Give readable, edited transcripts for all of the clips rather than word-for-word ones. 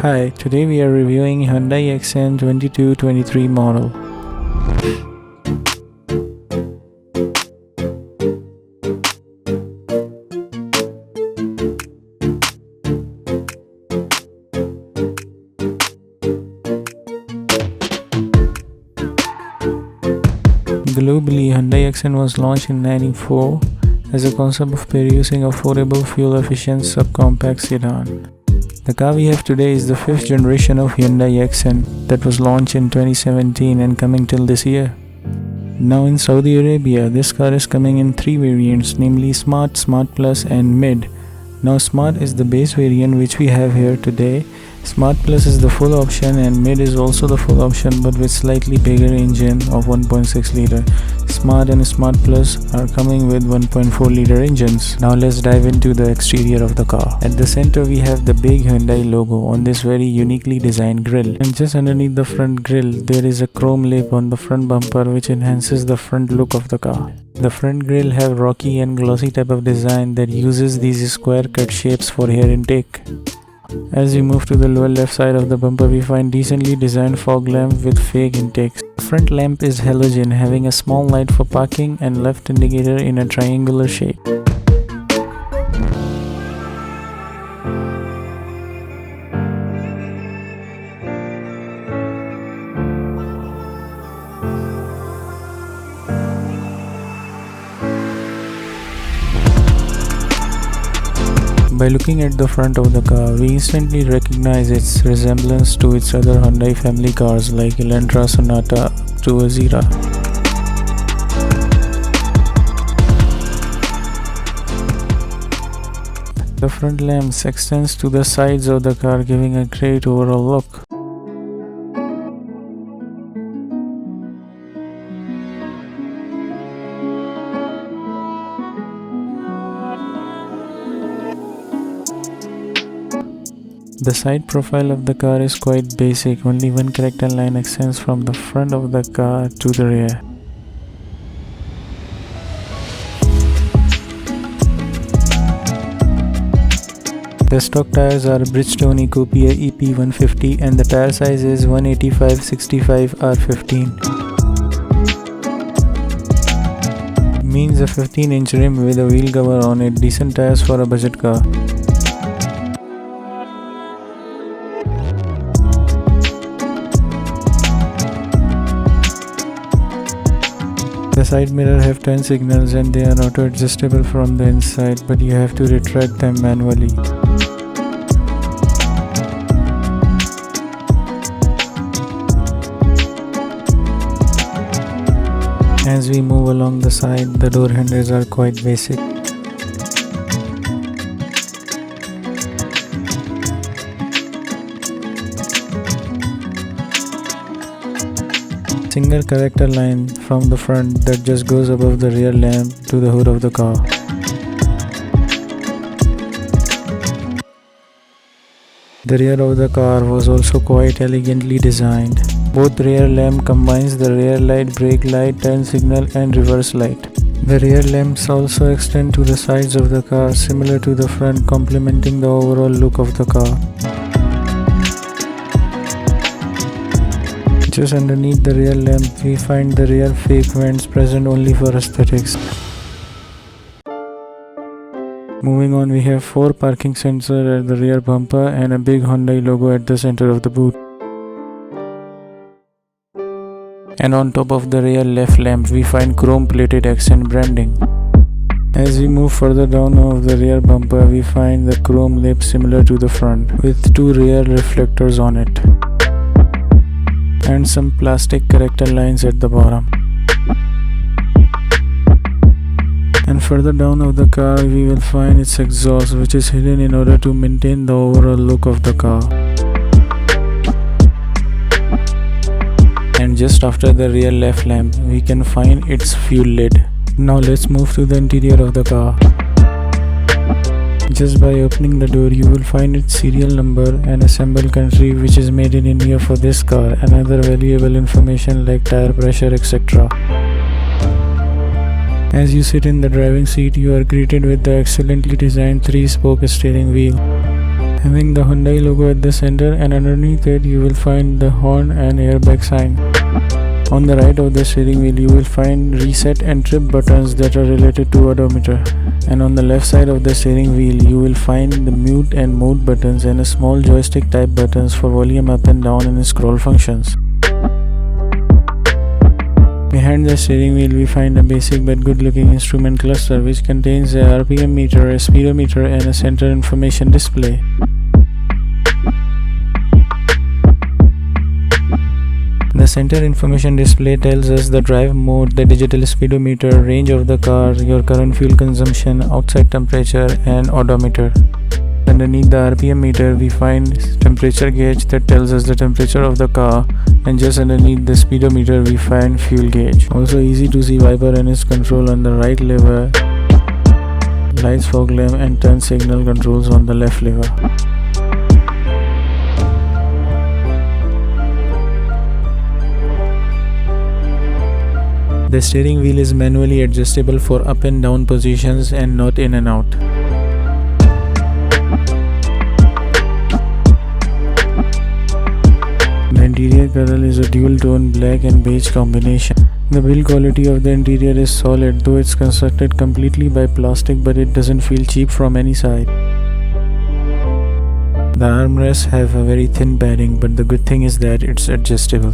Hi, today we are reviewing Hyundai Accent 22-23 model. Globally, Hyundai Accent was launched in 1994 as a concept of producing affordable, fuel-efficient subcompact sedan. The car we have today is the 5th generation of Hyundai Accent that was launched in 2017 and coming till this year. Now in Saudi Arabia, this car is coming in 3 variants, namely Smart, Smart Plus and Mid. Now Smart is the base variant which we have here today. Smart Plus is the full option and Mid is also the full option but with slightly bigger engine of 1.6 liter. Smart and Smart Plus are coming with 1.4 liter engines. Now let's dive into the exterior of the car. At the center we have the big Hyundai logo on this very uniquely designed grille. And just underneath the front grille there is a chrome lip on the front bumper which enhances the front look of the car. The front grille have rocky and glossy type of design that uses these square cut shapes for air intake. As we move to the lower left side of the bumper, we find decently designed fog lamp with fake intakes. The front lamp is halogen, having a small light for parking and left indicator in a triangular shape. By looking at the front of the car, we instantly recognize its resemblance to its other Hyundai family cars like Elantra, Sonata to Azera. The front lamps extends to the sides of the car, giving a great overall look. The side profile of the car is quite basic, only one character line extends from the front of the car to the rear. The stock tires are Bridgestone Ecopia EP150 and the tire size is 185/65 R15. Means a 15-inch rim with a wheel cover on it, decent tires for a budget car. The side mirror have turn signals and they are auto adjustable from the inside, but you have to retract them manually. As we move along the side, the door handles are quite basic. Single character line from the front that just goes above the rear lamp to the hood of the car. The rear of the car was also quite elegantly designed. Both rear lamp combines the rear light, brake light, turn signal and reverse light. The rear lamps also extend to the sides of the car similar to the front, complementing the overall look of the car. Just underneath the rear lamp, we find the rear fake vents present only for aesthetics. Moving on, we have 4 parking sensors at the rear bumper and a big Hyundai logo at the center of the boot. And on top of the rear left lamp, we find chrome-plated Accent branding. As we move further down of the rear bumper, we find the chrome lip similar to the front, with 2 rear reflectors on it. And some plastic character lines at the bottom. And further down of the car we will find its exhaust, which is hidden in order to maintain the overall look of the car. And just after the rear left lamp we can find its fuel lid. Now let's move to the interior of the car. Just by opening the door, you will find its serial number and assembled country, which is made in India for this car, and other valuable information like tire pressure, etc. As you sit in the driving seat, you are greeted with the excellently designed 3-spoke steering wheel. having the Hyundai logo at the center, and underneath it you will find the horn and airbag sign. On the right of the steering wheel you will find reset and trip buttons that are related to odometer, and on the left side of the steering wheel you will find the mute and mode buttons and a small joystick type buttons for volume up and down and scroll functions. Behind the steering wheel we find a basic but good looking instrument cluster which contains a RPM meter, a speedometer and a center information display. The center information display tells us the drive mode, the digital speedometer, range of the car, your current fuel consumption, outside temperature and odometer. Underneath the RPM meter we find temperature gauge that tells us the temperature of the car, and just underneath the speedometer we find fuel gauge. Also easy to see wiper and its control on the right lever, lights, fog lamp and turn signal controls on the left lever. The steering wheel is manually adjustable for up and down positions and not in and out. The interior color is a dual tone black and beige combination. The build quality of the interior is solid, though it's constructed completely by plastic, but it doesn't feel cheap from any side. The armrests have a very thin padding, but the good thing is that it's adjustable.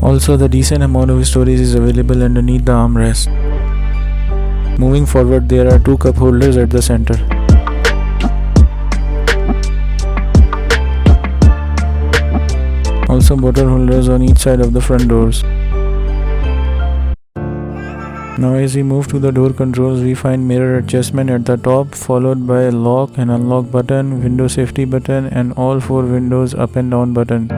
Also, the decent amount of storage is available underneath the armrest. Moving forward, there are two cup holders at the center. Also bottle holders on each side of the front doors. Now as we move to the door controls, we find mirror adjustment at the top, followed by a lock and unlock button, window safety button and all four windows up and down button.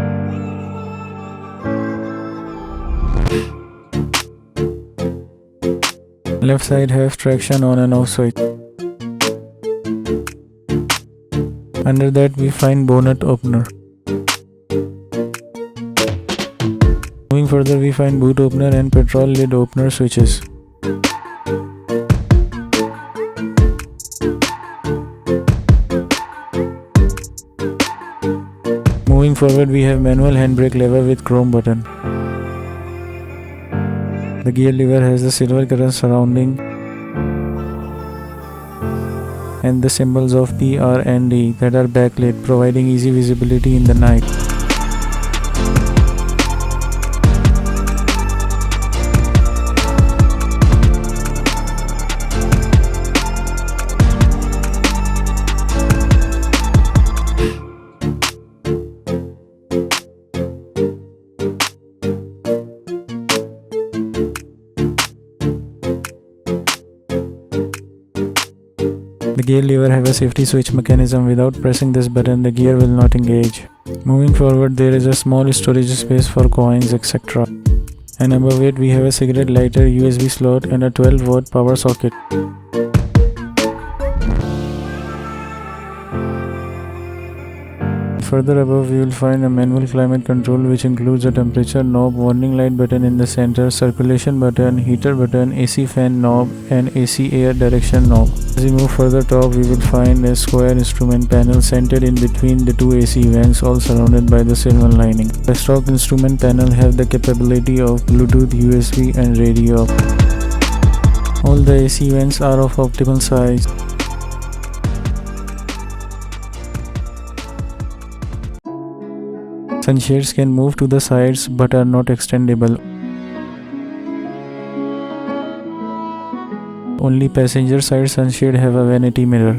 Left side have traction on and off switch. Under that we find bonnet opener. Moving further we find boot opener and petrol lid opener switches. Moving forward we have manual handbrake lever with chrome button. The gear lever has the silver color surrounding and the symbols of P, R and D that are backlit, providing easy visibility in the night. The gear lever have a safety switch mechanism. Without pressing this button, the gear will not engage. Moving forward, there is a small storage space for coins, etc. And above it, we have a cigarette lighter, USB slot and a 12-watt power socket. Further above, you will find a manual climate control which includes a temperature knob, warning light button in the center, circulation button, heater button, AC fan knob and AC air direction knob. As we move further top, we will find a square instrument panel centered in between the two AC vents, all surrounded by the silver lining. The stock instrument panel have the capability of Bluetooth, USB and radio. All the AC vents are of optimal size. Sunshades can move to the sides but are not extendable. Only passenger side sunshade have a vanity mirror.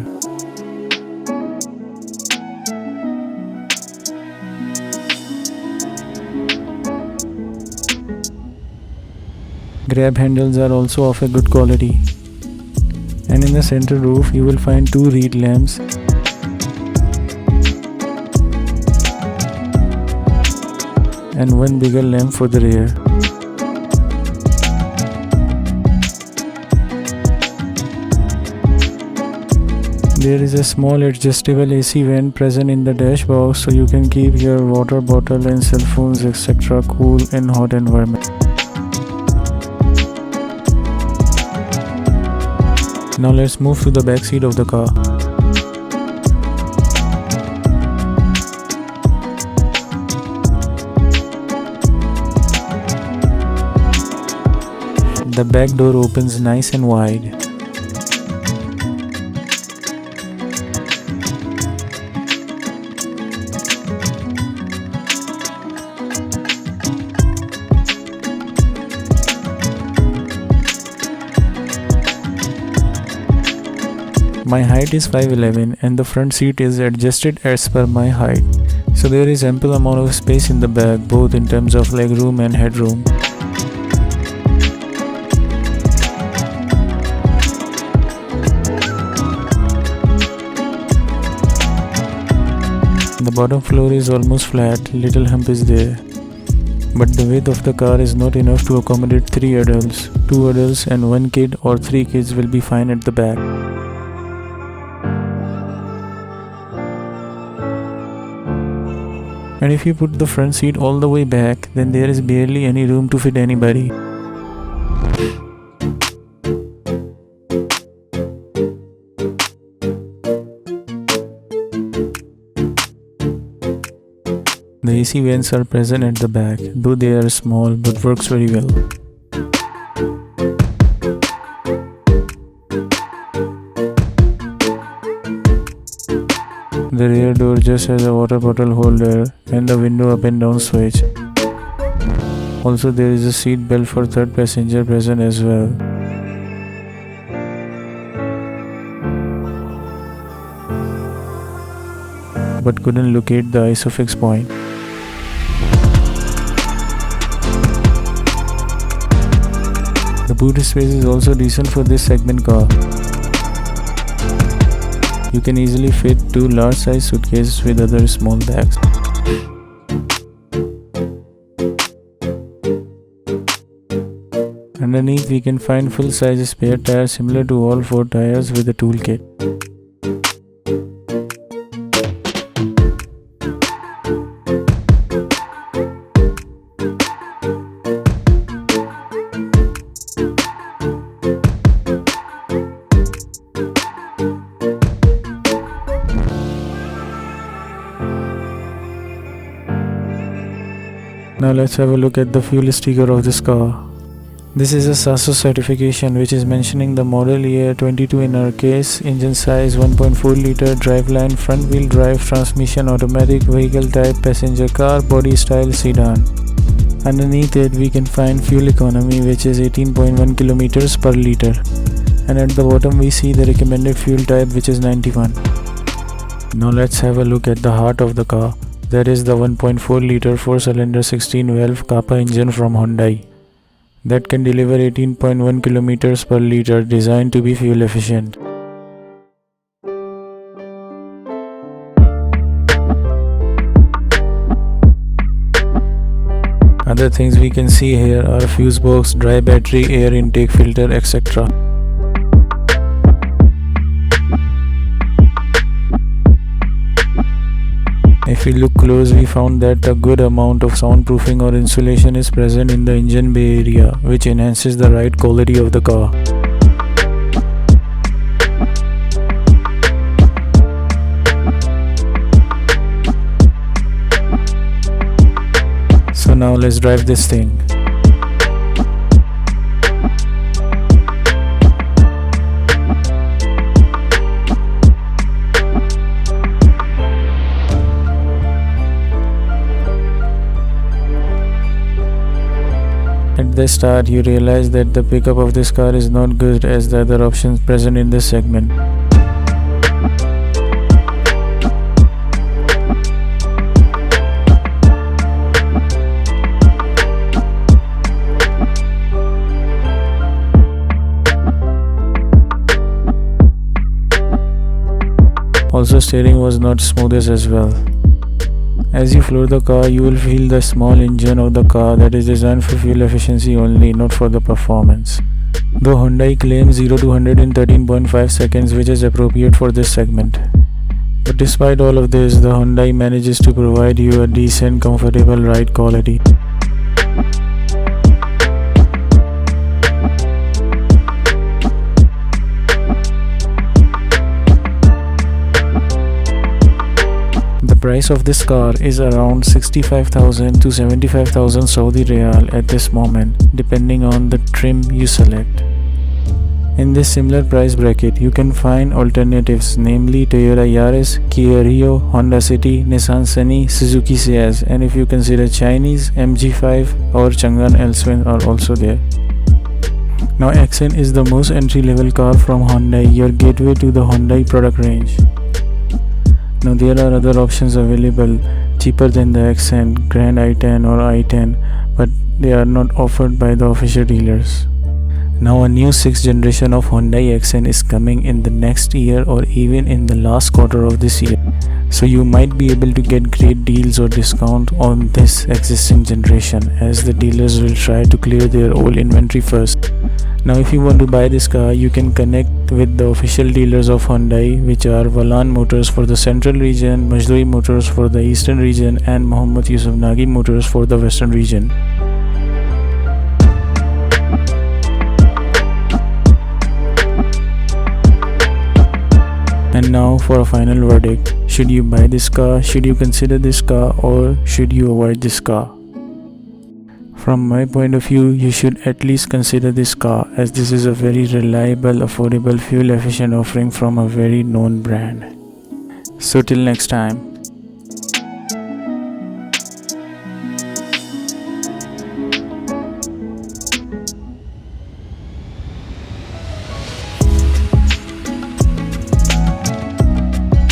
Grab handles are also of a good quality. And in the center roof you will find two reed lamps. And one bigger lamp for the rear. There is a small adjustable AC vent present in the dashboard, so you can keep your water bottle and cell phones etc. cool in hot environment. Now let's move to the back seat of the car. The back door opens nice and wide. My height is 5'11" and the front seat is adjusted as per my height. So there is ample amount of space in the back, both in terms of legroom and headroom. The bottom floor is almost flat, little hump is there. But the width of the car is not enough to accommodate 3 adults. 2 adults and 1 kid or 3 kids will be fine at the back. And if you put the front seat all the way back, then there is barely any room to fit anybody. The AC vents are present at the back, though they are small but works very well. The rear door just has a water bottle holder and the window up and down switch. Also there is a seat belt for third passenger present as well. But couldn't locate the isofix point. The boot space is also decent for this segment car. You can easily fit 2 large size suitcases with other small bags. Underneath we can find full size spare tires similar to all 4 tires with a toolkit. Now let's have a look at the fuel sticker of this car. This is a SASO certification which is mentioning the model year 22 in our case, engine size 1.4 liter, driveline, front wheel drive, transmission, automatic, vehicle type, passenger car, body style, sedan. Underneath it we can find fuel economy which is 18.1 kilometers per liter. And at the bottom we see the recommended fuel type which is 91. Now let's have a look at the heart of the car. That is the 1.4 liter 4-cylinder 16-valve Kappa engine from Hyundai that can deliver 18.1 km per liter, designed to be fuel efficient. Other things we can see here are fuse box, dry battery, air intake filter, etc. If we look close, we found that a good amount of soundproofing or insulation is present in the engine bay area, which enhances the ride quality of the car. So now let's drive this thing. At the start, you realize that the pickup of this car is not good as the other options present in this segment. Also, steering was not smooth as well. As you floor the car, you will feel the small engine of the car that is designed for fuel efficiency only, not for the performance. Though Hyundai claims 0 to 100 in 13.5 seconds, which is appropriate for this segment. But despite all of this, the Hyundai manages to provide you a decent, comfortable ride quality. The price of this car is around 65,000 to 75,000 Saudi Riyal at this moment, depending on the trim you select. In this similar price bracket, you can find alternatives, namely Toyota Yaris, Kia Rio, Honda City, Nissan Sunny, Suzuki Ciaz, and if you consider Chinese, MG5 or Chang'an Elsewhere are also there. Now Accent is the most entry-level car from Hyundai, your gateway to the Hyundai product range. Now there are other options available cheaper than the Accent, Grand i10 or i10, but they are not offered by the official dealers. Now a new 6th generation of Hyundai Accent is coming in the next year or even in the last quarter of this year. So you might be able to get great deals or discount on this existing generation, as the dealers will try to clear their old inventory first. Now if you want to buy this car, you can connect with the official dealers of Hyundai, which are Valan Motors for the central region, Majdui Motors for the eastern region, and Mohammed Yusuf Nagi Motors for the western region. And now for a final verdict. Should you buy this car? Should you consider this car? Or should you avoid this car? From my point of view, you should at least consider this car, as this is a very reliable, affordable, fuel efficient offering from a very known brand. So till next time.